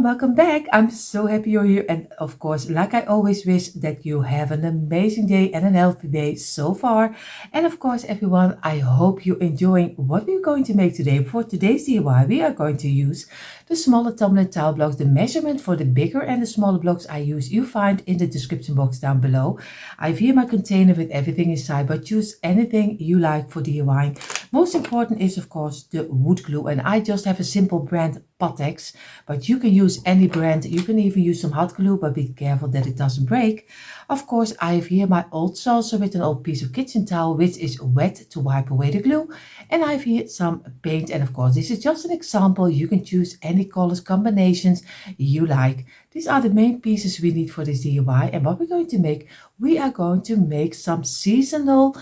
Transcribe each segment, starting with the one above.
welcome back. I'm so happy you're here. And of course, like I always wish that you have an amazing day and an healthy day so far. And of course, everyone, I hope you're enjoying what we're going to make today. For today's DIY, we are going to use the smaller tumbling tile blocks. The measurement for the bigger and the smaller blocks I use, you find in the description box down below. I have here my container with everything inside, but choose anything you like for DIY. Most important is, of course, the wood glue. And I just have a simple brand, Pattex, but you can use any brand. You can even use some hot glue, but be careful that it doesn't break. Of course, I have here my old saucer with an old piece of kitchen towel, which is wet to wipe away the glue. And I have here some paint. And of course, this is just an example. You can choose any colors combinations you like. These are the main pieces we need for this DIY. And what we're going to make, we are going to make some seasonal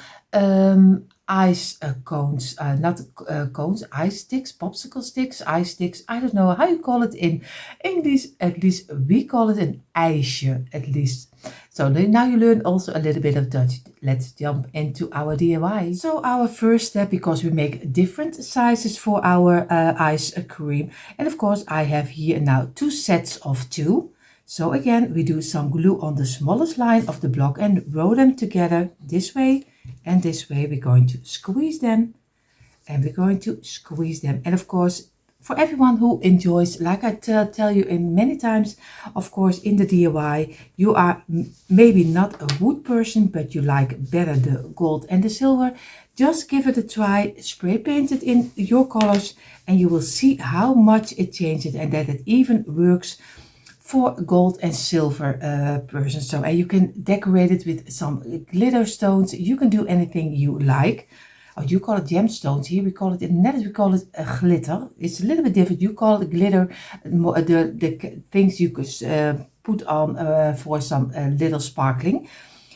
ice cones, not cones, ice sticks, popsicle sticks, ice sticks. I don't know how you call it in English. At least we call it an ijsje, at least. So now you learn also a little bit of Dutch. Let's jump into our DIY. So our first step, because we make different sizes for our ice cream. And of course I have here now 2 sets of 2. So again, we do some glue on the smallest line of the block and roll them together this way. And this way we're going to squeeze them, and we're going to squeeze them. And of course, for everyone who enjoys, like I tell you in many times, of course, in the DIY, you are maybe not a wood person, but you like better the gold and the silver. Just give it a try, spray paint it in your colors, and you will see how much it changes and that it even works for gold and silver person. So, and you can decorate it with some glitter stones. You can do anything you like. Oh, you call it gemstones. Here we call it, in Netherlands we call it glitter. It's a little bit different. You call it glitter, the things you could put on for some little sparkling.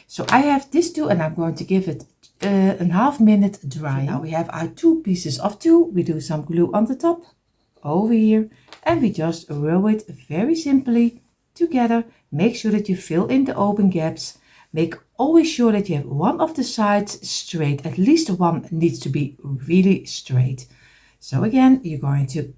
So I have this too, and I'm going to give it a half minute dry. So now we have our 2 pieces of 2. We do some glue on the top, over here, and we just roll it very simply together. Make sure that you fill in the open gaps. Make always sure that you have one of the sides straight. At least one needs to be really straight. So again, you're going to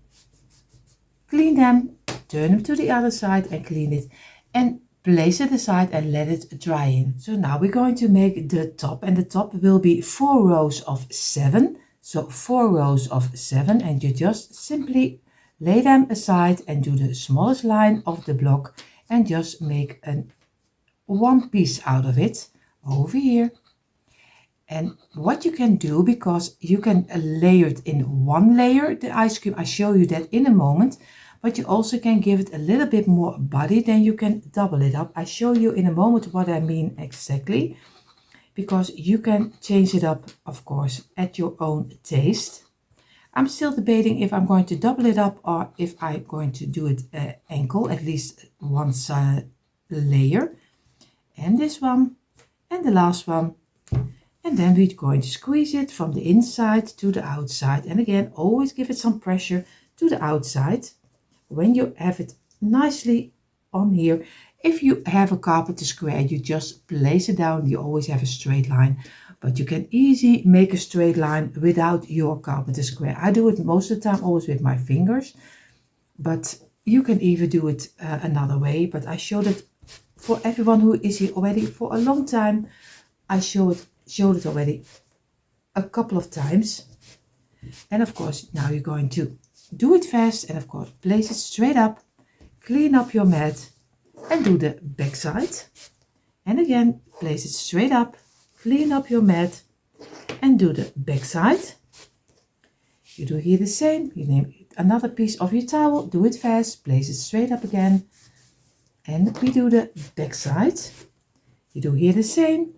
clean them, turn them to the other side and clean it, and place it aside and let it dry in. So now we're going to make the top, and the top will be 4 rows of 7. So 4 rows of 7, and you just simply lay them aside and do the smallest line of the block and just make one piece out of it over here. And what you can do, because you can layer it in one layer, the ice cream, I show you that in a moment, but you also can give it a little bit more body, then you can double it up. I show you in a moment what I mean exactly, because you can change it up, of course, at your own taste. I'm still debating if I'm going to double it up or if I'm going to do it ankle, at least one layer. And this one, and the last one. And then we're going to squeeze it from the inside to the outside. And again, always give it some pressure to the outside. When you have it nicely on here, if you have a carpenter square, you just place it down. You always have a straight line, but you can easily make a straight line without your carpenter square. I do it most of the time always with my fingers, but you can even do it another way. But I showed it for everyone who is here already for a long time. I showed it already a couple of times. And of course, now you're going to do it fast, and of course, place it straight up, clean up your mat, and do the back side. And again, place it straight up, clean up your mat, and do the back side. You do here the same. You name another piece of your towel, do it fast, place it straight up again, and we do the back side. You do here the same,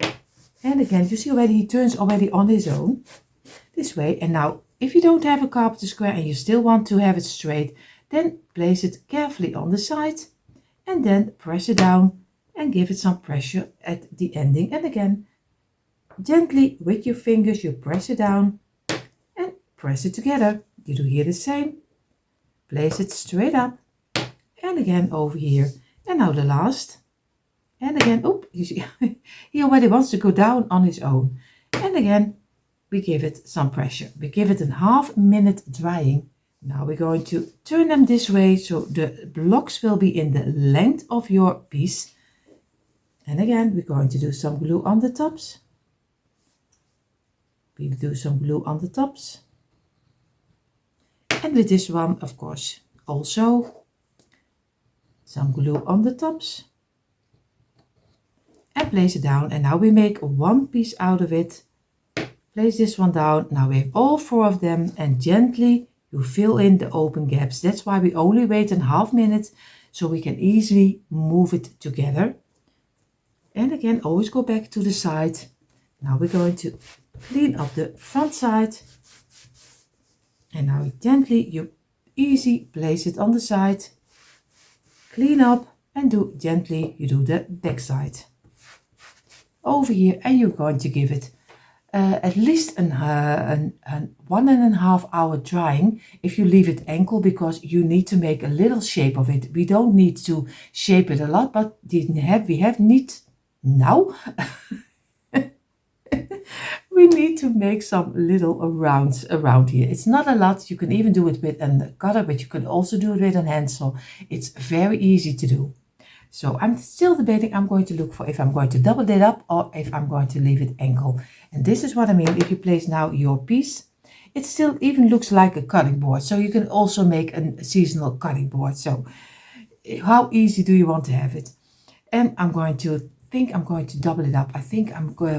and again, you see already he turns already on his own this way. And now, if you don't have a carpenter square and you still want to have it straight, then place it carefully on the side and then press it down and give it some pressure at the ending. And again, gently with your fingers, you press it down and press it together. You do here the same. Place it straight up and again over here. And now the last. And again, oh, you see, he already wants to go down on his own. And again, we give it some pressure. We give it a half minute drying Now we're going to turn them this way so the blocks will be in the length of your piece. And again, we're going to do some glue on the tops. We do some glue on the tops. And with this one, of course, also some glue on the tops. And place it down. And now we make one piece out of it. Place this one down. Now we have all 4 of them, and gently you fill in the open gaps. That's why we only wait a half minute, so we can easily move it together. And again, always go back to the side. Now we're going to clean up the front side. And now gently, you easy place it on the side. Clean up and do gently, you do the back side. Over here, and you're going to give it at least an 1.5 hour drying if you leave it ankle, because you need to make a little shape of it. We don't need to shape it a lot, but we have need now. We need to make some little rounds around here. It's not a lot. You can even do it with a cutter, but you can also do it with a handsaw. It's very easy to do. So I'm still debating. I'm going to look for if I'm going to double it up or if I'm going to leave it ankle. And this is what I mean. If you place now your piece, it still even looks like a cutting board. So you can also make a seasonal cutting board. So how easy do you want to have it? And I'm going to double it up. I think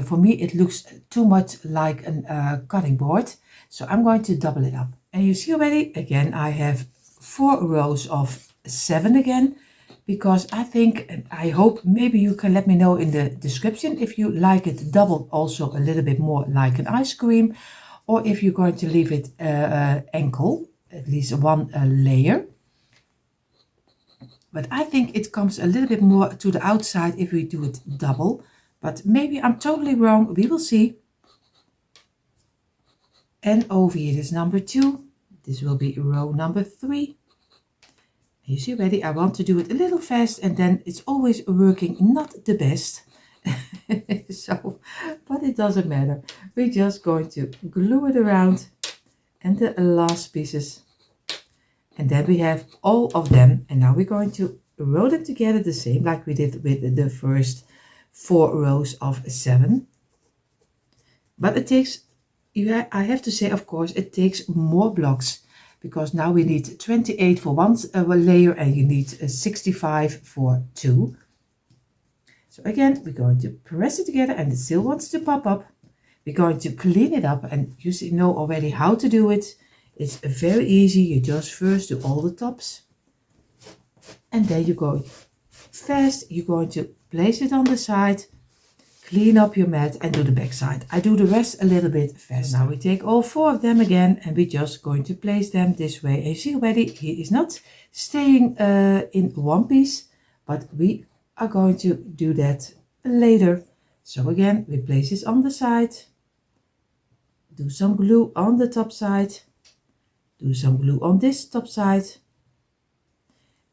for me, it looks too much like a cutting board. So I'm going to double it up. And you see already, again, I have 4 rows of 7 again. Because I think, and I hope maybe you can let me know in the description if you like it doubled also a little bit more like an ice cream, or if you're going to leave it ankle, at least 1 layer. But I think it comes a little bit more to the outside if we do it double. But maybe I'm totally wrong. We will see. And over here is number 2. This will be row number 3. You see already, I want to do it a little fast, and then it's always working not the best. So, but it doesn't matter. We're just going to glue it around and the last pieces. And then we have all of them. And now we're going to roll them together the same like we did with the first 4 rows of 7. But it takes, I have to say, of course, it takes more blocks. Because now we need 28 for 1 layer and you need 65 for 2. So again, we're going to press it together and it still wants to pop up. We're going to clean it up, and you know already how to do it. It's very easy. You just first do all the tops. And then you go fast. You're going to place it on the side. Clean up your mat and do the back side. I do the rest a little bit faster. Now we take all 4 of them again and we're just going to place them this way. And you see already, he is not staying in one piece, but we are going to do that later. So again, we place this on the side. Do some glue on the top side. Do some glue on this top side.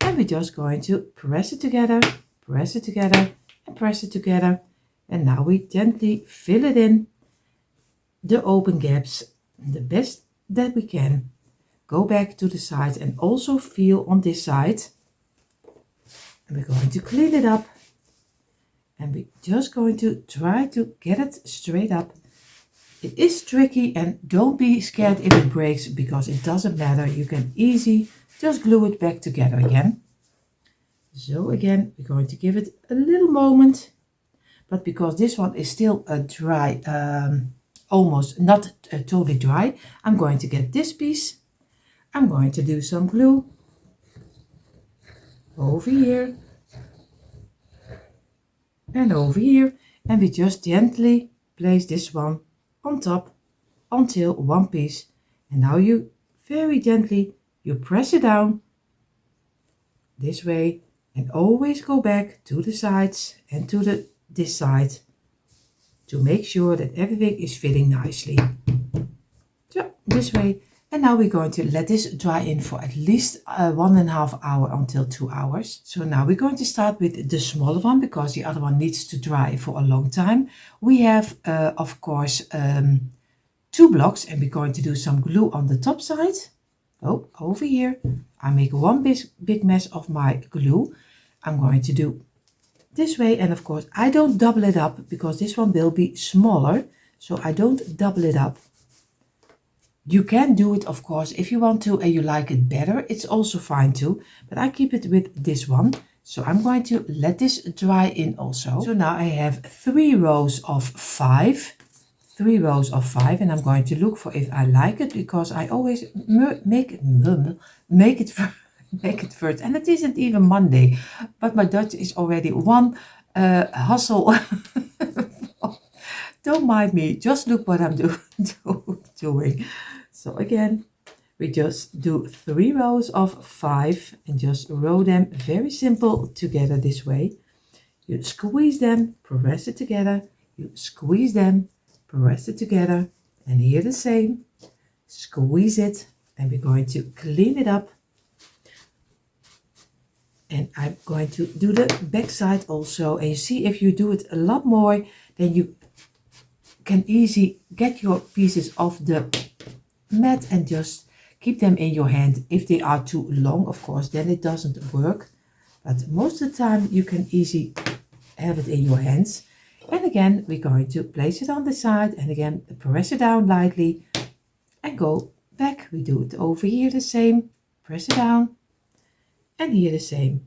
And we're just going to press it together, press it together, and press it together. And now we gently fill it in, the open gaps, the best that we can. Go back to the side and also feel on this side. And we're going to clean it up. And we're just going to try to get it straight up. It is tricky, and don't be scared if it breaks, because it doesn't matter. You can easily just glue it back together again. So again, we're going to give it a little moment. But because this one is still dry, almost not totally dry, I'm going to get this piece. I'm going to do some glue over here and over here. And we just gently place this one on top until one piece. And now you very gently, you press it down this way and always go back to the sides and to this side to make sure that everything is fitting nicely. So this way. And now we're going to let this dry in for at least 1.5 hours until 2 hours. So now we're going to start with the smaller one, because the other one needs to dry for a long time. We have, of course, 2 blocks, and we're going to do some glue on the top side. Oh, over here, I make one big mess of my glue. I'm going to do this way, and of course I don't double it up because this one will be smaller, so I don't double it up. You can do it, of course, if you want to and you like it better, it's also fine too, but I keep it with this one. So I'm going to let this dry in also. So now I have 3 rows of 5. 3 rows of 5, and I'm going to look for if I like it, because I always make it first, and it isn't even Monday, but my Dutch is already one hustle. Don't mind me, just look what I'm doing. So again, we just do 3 rows of 5 and just row them very simple together this way. You squeeze them, press it together, you squeeze them, press it together, and here the same. Squeeze it, and we're going to clean it up. And I'm going to do the back side also. And you see, if you do it a lot more, then you can easily get your pieces off the mat and just keep them in your hand. If they are too long, of course, then it doesn't work. But most of the time, you can easily have it in your hands. And again, we're going to place it on the side and again, press it down lightly and go back. We do it over here the same, press it down, and here the same.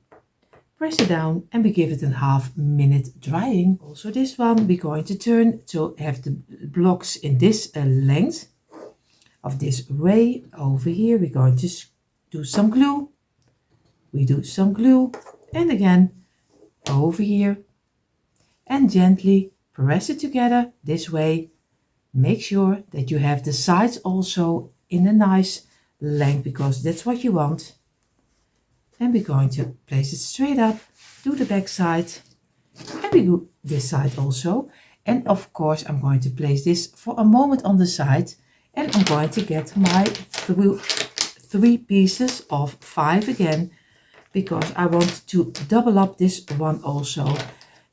Press it down, and we give it a half-minute drying. Also this one, we're going to turn to have the blocks in this length of this way. Over here, we're going to do some glue. We do some glue, and again, over here. And gently press it together this way. Make sure that you have the sides also in a nice length, because that's what you want. And we're going to place it straight up, do the back side, and we do this side also. And of course, I'm going to place this for a moment on the side, and I'm going to get my 3 pieces of 5 again, because I want to double up this one also,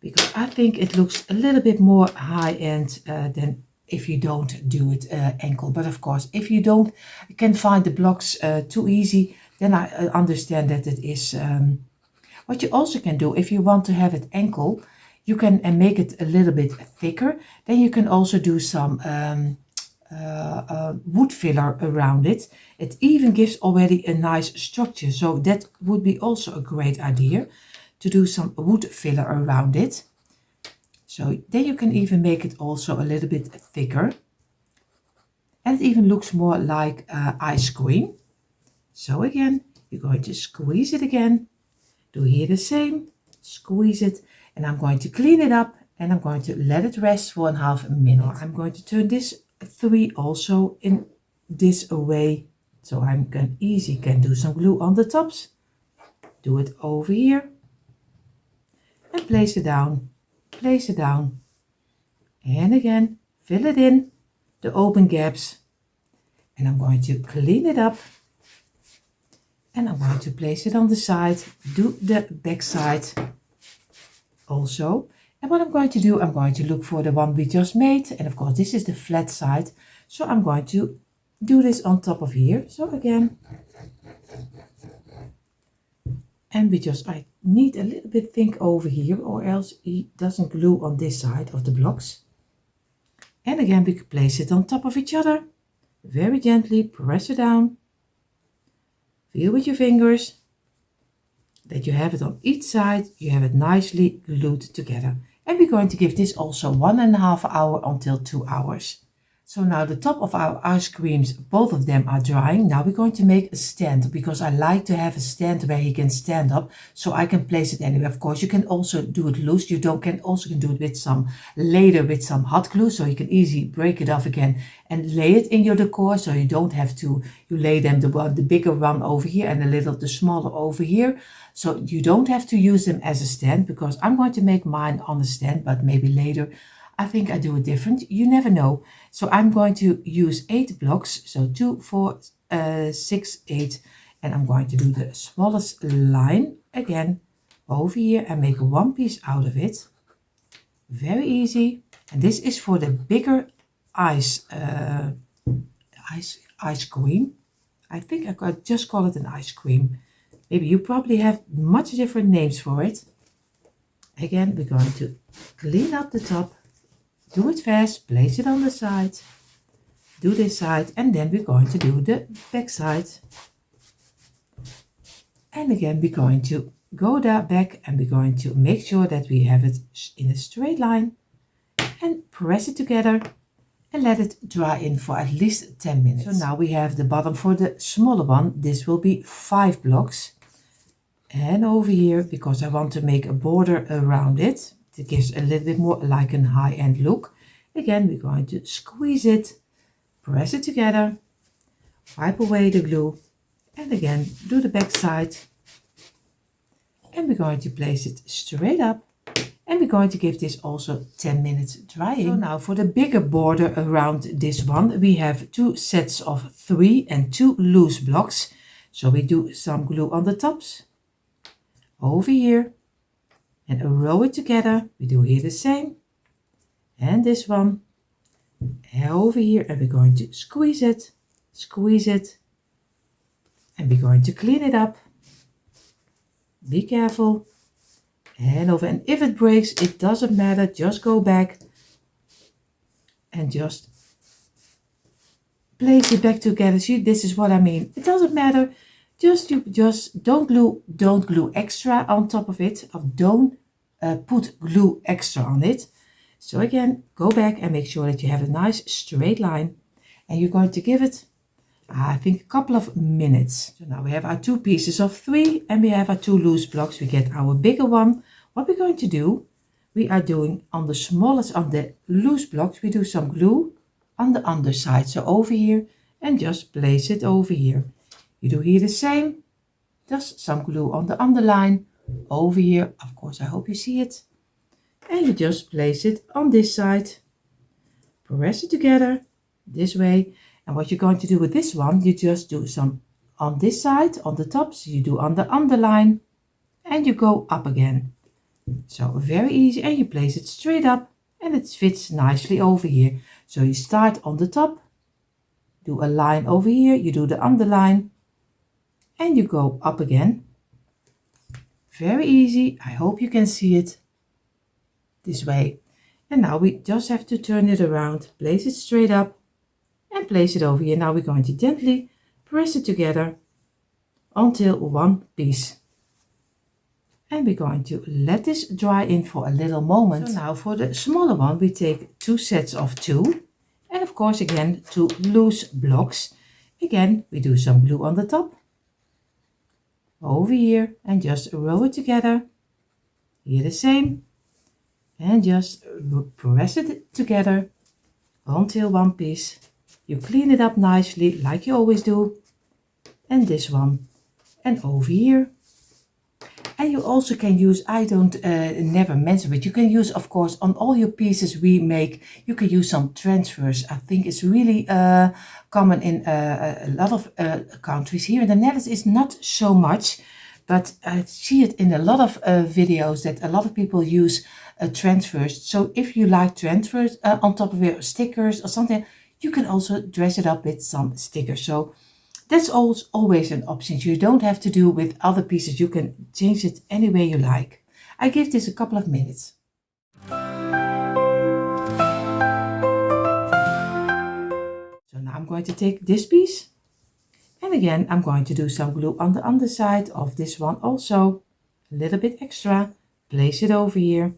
because I think it looks a little bit more high-end than if you don't do it ankle. But of course, if you don't can find the blocks too easy, then I understand that it is. What you also can do, if you want to have it ankle, you can make it a little bit thicker. Then you can also do some wood filler around it. It even gives already a nice structure, so that would be also a great idea, to do some wood filler around it. So then you can even make it also a little bit thicker, and it even looks more like ice cream. So again, you're going to squeeze it again, do here the same, squeeze it, and I'm going to clean it up, and I'm going to let it rest for a half-minute. I'm going to turn this 3 also in this way, so I can do some glue on the tops, do it over here, and place it down, and again, fill it in, the open gaps, and I'm going to clean it up, and I'm going to place it on the side, do the back side also. And what I'm going to do, I'm going to look for the one we just made, and of course this is the flat side, so I'm going to do this on top of here. So again, and I need a little bit think over here, or else it doesn't glue on this side of the blocks. And again, we can place it on top of each other, very gently press it down, feel with your fingers that you have it on each side, you have it nicely glued together. And we're going to give this also 1.5 hours until 2 hours. So now the top of our ice creams, both of them are drying. Now we're going to make a stand, because I like to have a stand where he can stand up, so I can place it anywhere. Of course, you can also do it loose. You can also do it with some hot glue, so you can easily break it off again and lay it in your decor, so you don't have to. You lay them the bigger one over here and the smaller over here, so you don't have to use them as a stand, because I'm going to make mine on a stand, but maybe later I think I do it different. You never know. So I'm going to use 8 blocks. So 2, 4, 6, 8. And I'm going to do the smallest line again over here and make 1 piece out of it. Very easy. And this is for the bigger ice cream. I think I could just call it an ice cream. Maybe you probably have much different names for it. Again, we're going to clean up the top. Do it fast, place it on the side. Do this side, and then we're going to do the back side. And again, we're going to go there back, and we're going to make sure that we have it in a straight line and press it together and let it dry in for at least 10 minutes. So now we have the bottom for the smaller one. This will be 5 blocks. And over here, because I want to make a border around it, it gives a little bit more like a high-end look. Again, we're going to squeeze it, press it together, wipe away the glue, and again, do the back side. And we're going to place it straight up. And we're going to give this also 10 minutes drying. So now for the bigger border around this one, we have 2 sets of 3 and 2 loose blocks. So we do some glue on the tops, over here, and roll it together. We do here the same. And this one, over here, and we're going to squeeze it, and we're going to clean it up. Be careful. And over, and if it breaks, it doesn't matter, just go back and just place it back together. See, this is what I mean. It doesn't matter, just don't glue extra on top of it, or don't put glue extra on it. So again, go back and make sure that you have a nice straight line, and you're going to give it, I think, a couple of minutes. So now we have our 2 pieces of 3 and we have our 2 loose blocks. We get our bigger one. What we're going to do, we are doing on the smallest, on the loose blocks, we do some glue on the underside. So over here, and just place it over here. You do here the same, just some glue on the underline, over here. Of course, I hope you see it. And you just place it on this side. Press it together this way. And what you're going to do with this one, you just do some on this side, on the top. So you do on the underline, and you go up again. So very easy, and you place it straight up, and it fits nicely over here. So you start on the top, do a line over here, you do the underline, and you go up again. Very easy. I hope you can see it this way. And now we just have to turn it around, place it straight up, and place it over here. Now we're going to gently press it together until one piece. And we're going to let this dry in for a little moment. So now for the smaller one, we take 2 sets of 2. And of course, again, 2 loose blocks. Again, we do some glue on the top, over here, and just roll it together. Here the same. And just press it together until one piece. You clean it up nicely, like you always do. And this one. And over here. And you also can use, I don't never mention, but you can use, of course, on all your pieces we make, you can use some transfers. I think it's really common in a lot of countries. Here in the Netherlands it's not so much, but I see it in a lot of videos that a lot of people use transfers. So if you like transfers on top of your stickers or something, you can also dress it up with some stickers. So that's always an option. You don't have to do with other pieces. You can change it any way you like. I give this a couple of minutes. So now I'm going to take this piece. And again, I'm going to do some glue on the underside of this one also. A little bit extra. Place it over here.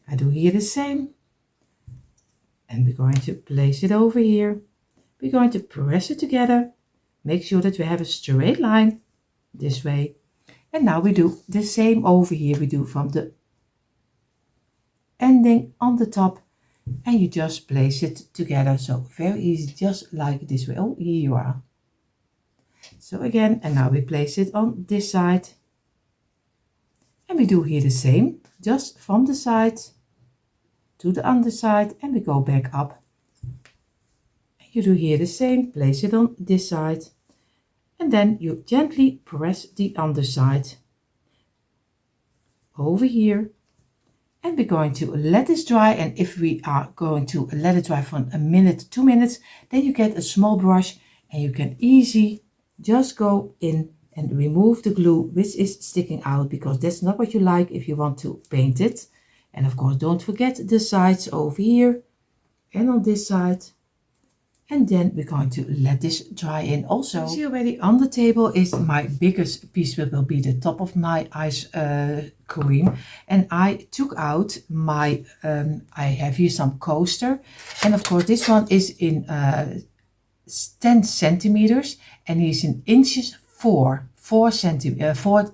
I do here the same. And we're going to place it over here. We're going to press it together. Make sure that we have a straight line this way. And now we do the same over here. We do from the ending on the top, and you just place it together. So very easy, just like this way. Oh, here you are. So again, and now we place it on this side. And we do here the same, just from the side to the underside, and we go back up. You do here the same, place it on this side. And then you gently press the underside over here. And we're going to let this dry. And if we are going to let it dry for a minute, 2 minutes, then you get a small brush and you can easy just go in and remove the glue which is sticking out, because that's not what you like if you want to paint it. And of course, don't forget the sides over here and on this side. And then we're going to let this dry in also. You see already on the table is my biggest piece, that will be the top of my ice cream. And I took out my, I have here some coaster. And of course this one is in 10 centimeters and is in inches 4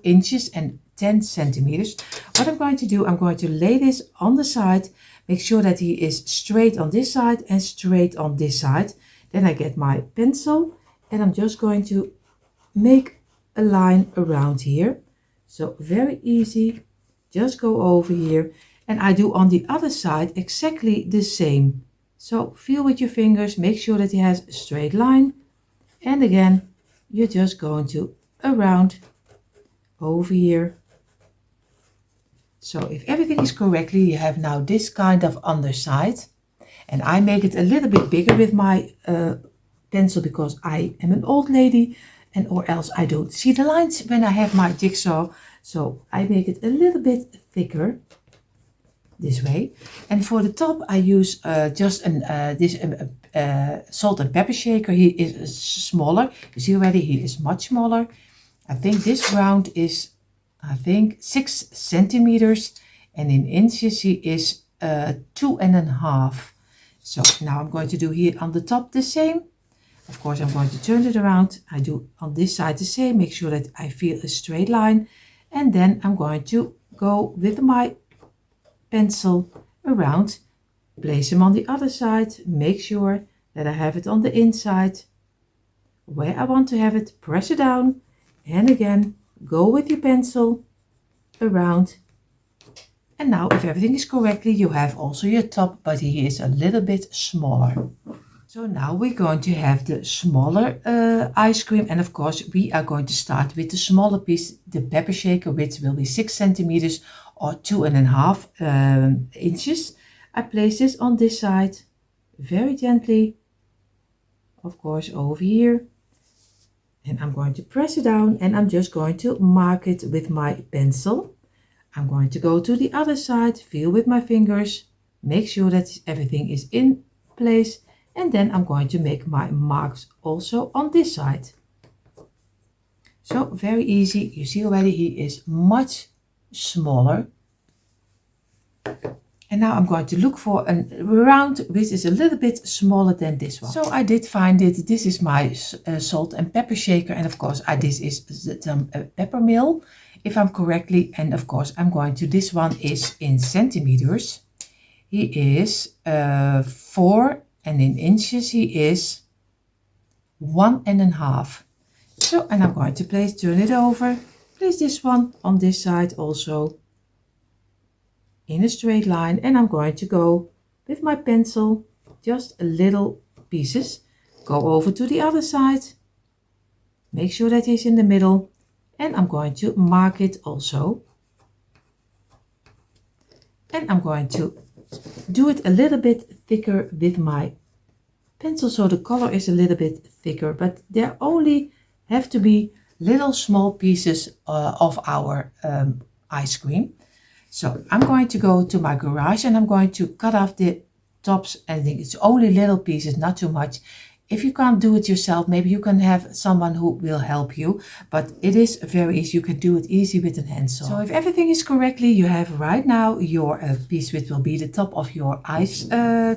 inches and 10 centimeters. What I'm going to do, I'm going to lay this on the side. Make sure that he is straight on this side and straight on this side. Then I get my pencil and I'm just going to make a line around here. So very easy. Just go over here. And I do on the other side exactly the same. So feel with your fingers, make sure that he has a straight line. And again, you're just going to around over here. So if everything is correctly, you have now this kind of underside. And I make it a little bit bigger with my pencil because I am an old lady, and or else I don't see the lines when I have my jigsaw. So I make it a little bit thicker this way. And for the top I use just this salt and pepper shaker. He is smaller. You see already he is much smaller. I think this round is 6 centimeters, and in inches he is 2.5. So now I'm going to do here on the top the same. Of course I'm going to turn it around. I do on this side the same. Make sure that I feel a straight line, and then I'm going to go with my pencil around, place him on the other side, make sure that I have it on the inside where I want to have it, press it down, and again go with your pencil around. And now if everything is correctly, you have also your top, but he is a little bit smaller. So now we're going to have the smaller ice cream, and of course we are going to start with the smaller piece, the pepper shaker, which will be 6 centimeters or 2.5 inches. I place this on this side very gently, of course over here, and I'm going to press it down, and I'm just going to mark it with my pencil. I'm going to go to the other side, feel with my fingers, make sure that everything is in place, and then I'm going to make my marks also on this side. So very easy. You see already he is much smaller. And now I'm going to look for a round which is a little bit smaller than this one. So I did find it. This is my salt and pepper shaker, and of course this is the pepper mill, if I'm correctly. And of course I'm going to, this one is in centimeters. He is 4, and in inches he is 1.5. So, and I'm going to turn it over, place this one on this side also in a straight line, and I'm going to go with my pencil just a little pieces, go over to the other side, make sure that he's in the middle, and I'm going to mark it also. And I'm going to do it a little bit thicker with my pencil, so the color is a little bit thicker, but there only have to be little small pieces of our ice cream. So I'm going to go to my garage, and I'm going to cut off the tops. I think it's only little pieces, not too much. If you can't do it yourself, maybe you can have someone who will help you, but it is very easy. You can do it easy with a handsaw. So if everything is correctly, you have right now your piece which will be the top of your ice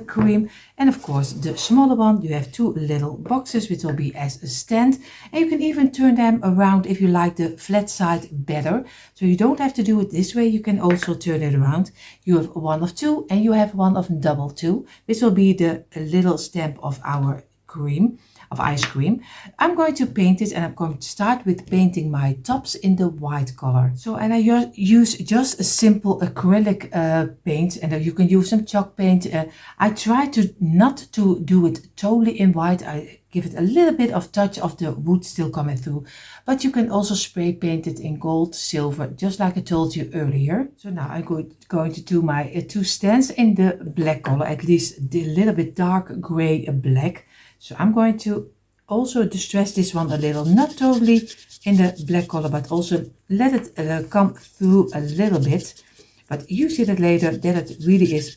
cream. And of course the smaller one, you have 2 little boxes which will be as a stand, and you can even turn them around if you like the flat side better. So you don't have to do it this way, you can also turn it around. You have one of 2, and you have one of double 2. This will be the little stamp of our ice cream. I'm going to paint it, and I'm going to start with painting my tops in the white color. So, and I use just a simple acrylic paint, and you can use some chalk paint. I try to not to do it totally in white. I give it a little bit of touch of the wood still coming through, but you can also spray paint it in gold, silver, just like I told you earlier. So now I'm going to do my 2 stands in the black color, at least the little bit dark gray black. So I'm going to also distress this one a little, not totally in the black color, but also let it come through a little bit. But you see that later that it really is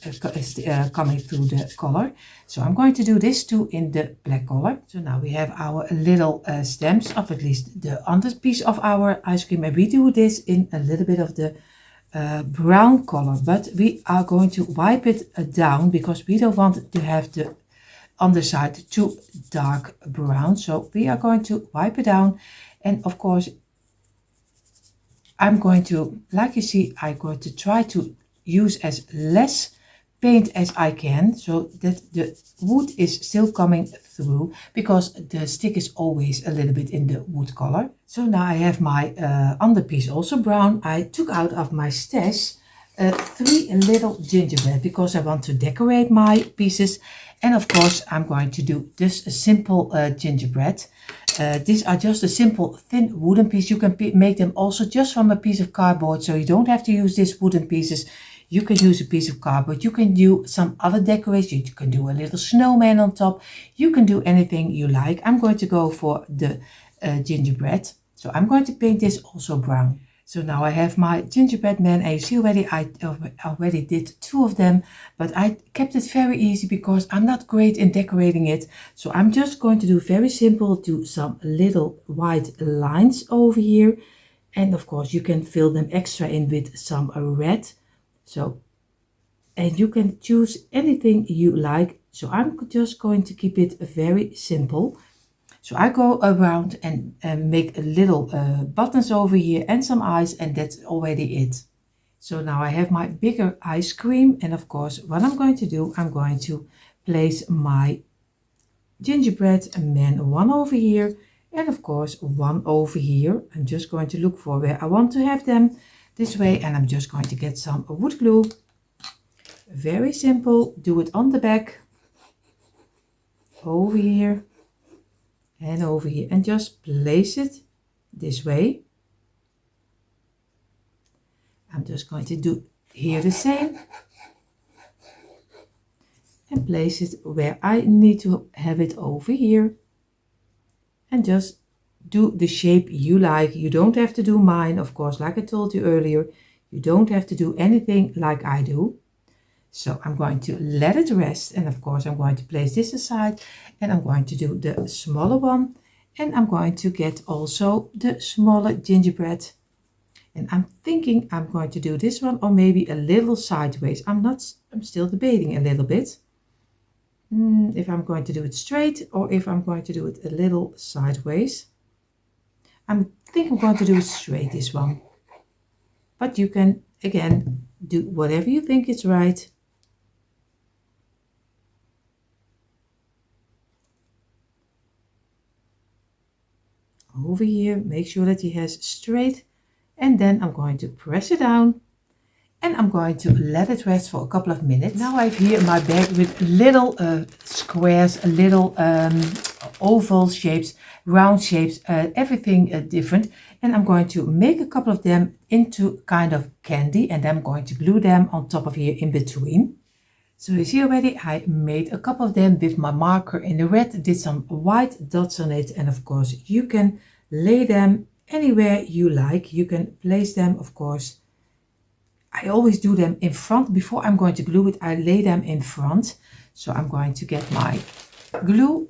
coming through the color. So I'm going to do this too in the black color. So now we have our little stems of at least the under piece of our ice cream, and we do this in a little bit of the brown color, but we are going to wipe it down because we don't want to have the underside too dark brown. So we are going to wipe it down, and of course I'm going to, like you see, I'm going to try to use as less paint as I can so that the wood is still coming through, because the stick is always a little bit in the wood color. So now I have my underpiece also brown. I took out of my stash 3 little gingerbread because I want to decorate my pieces. And of course I'm going to do this simple gingerbread. These are just a simple thin wooden piece. You can make them also just from a piece of cardboard, so you don't have to use these wooden pieces. You can use a piece of cardboard. You can do some other decoration. You can do a little snowman on top. You can do anything you like. I'm going to go for the gingerbread. So I'm going to paint this also brown. So now I have my gingerbread man, and you see already I already did 2 of them, but I kept it very easy because I'm not great in decorating it. So I'm just going to do very simple, do some little white lines over here. And of course you can fill them extra in with some red. So, and you can choose anything you like. So I'm just going to keep it very simple. So I go around and make a little buttons over here and some eyes, and that's already it. So now I have my bigger ice cream, and of course what I'm going to do, I'm going to place my gingerbread man, one over here and of course one over here. I'm just going to look for where I want to have them this way, and I'm just going to get some wood glue. Very simple. Do it on the back, over here and over here, and just place it this way. I'm just going to do here the same and place it where I need to have it over here, and just do the shape you like. You don't have to do mine, of course, like I told you earlier. You don't have to do anything like I do. So I'm going to let it rest, and of course I'm going to place this aside, and I'm going to do the smaller one, and I'm going to get also the smaller gingerbread. And I'm thinking I'm going to do this one, or maybe a little sideways. I'm still debating a little bit if I'm going to do it straight or if I'm going to do it a little sideways. I think I'm going to do it straight, this one, but you can again do whatever you think is right. Over here, make sure that he has straight, and then I'm going to press it down, and I'm going to let it rest for a couple of minutes. Now I have here my bag with little squares, little oval shapes, round shapes, everything different, and I'm going to make a couple of them into kind of candy, and I'm going to glue them on top of here in between. So you see already I made a couple of them with my marker in the red, did some white dots on it, and of course you can lay them anywhere you like. You can place them, of course. I always do them in front. Before I'm going to glue it, I lay them in front. So I'm going to get my glue,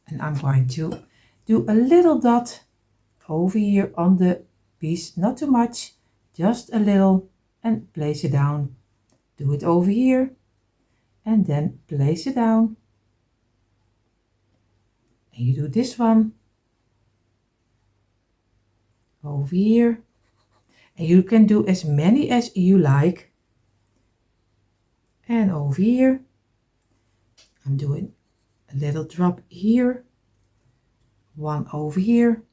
and I'm going to do a little dot over here on the piece, not too much, just a little, and place it down. Do it over here, and then place it down. And you do this one over here, and you can do as many as you like. And over here I'm doing a little drop here, one over here,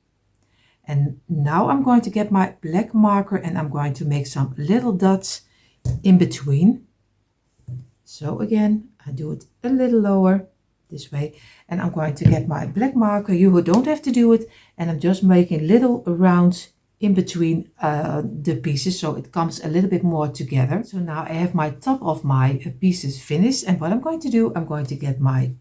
and now I'm going to get my black marker, and I'm going to make some little dots in between. So again, I do it a little lower this way, and I'm going to get my black marker. You don't have to do it, and I'm just making little rounds in between the pieces, so it comes a little bit more together. So now I have my top of my pieces finished, and what I'm going to do, I'm going to get my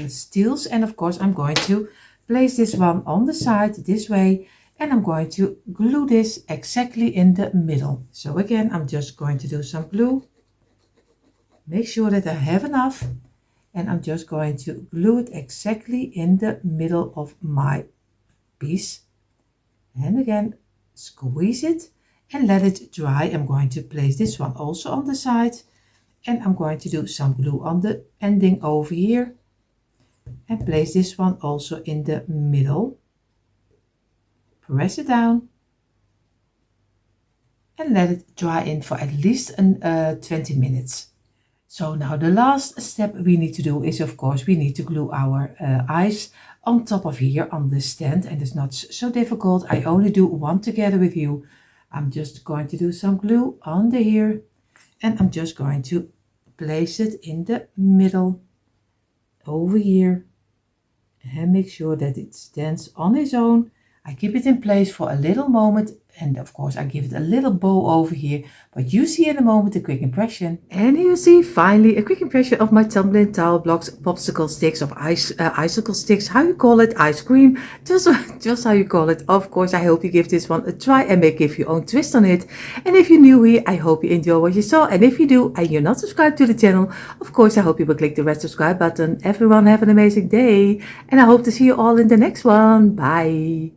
steels, and of course I'm going to place this one on the side this way, and I'm going to glue this exactly in the middle. So again, I'm just going to do some glue. Make sure that I have enough, and I'm just going to glue it exactly in the middle of my piece. And again, squeeze it and let it dry. I'm going to place this one also on the side, and I'm going to do some glue on the ending over here and place this one also in the middle. Press it down and let it dry in for at least 20 minutes. So now the last step we need to do is, of course, we need to glue our eyes on top of here on the stand, and it's not so difficult. I only do one together with you. I'm just going to do some glue under here, and I'm just going to place it in the middle over here and make sure that it stands on its own. I keep it in place for a little moment, and of course I give it a little bow over here, but you see in a moment a quick impression. And here you see finally a quick impression of my tumbling towel blocks, popsicle sticks, of icicle sticks, how you call it, ice cream, just how you call it. Of course, I hope you give this one a try and give your own twist on it. And if you're new here, I hope you enjoy what you saw, and if you do and you're not subscribed to the channel, of course I hope you will click the red subscribe button. Everyone have an amazing day, and I hope to see you all in the next one. Bye.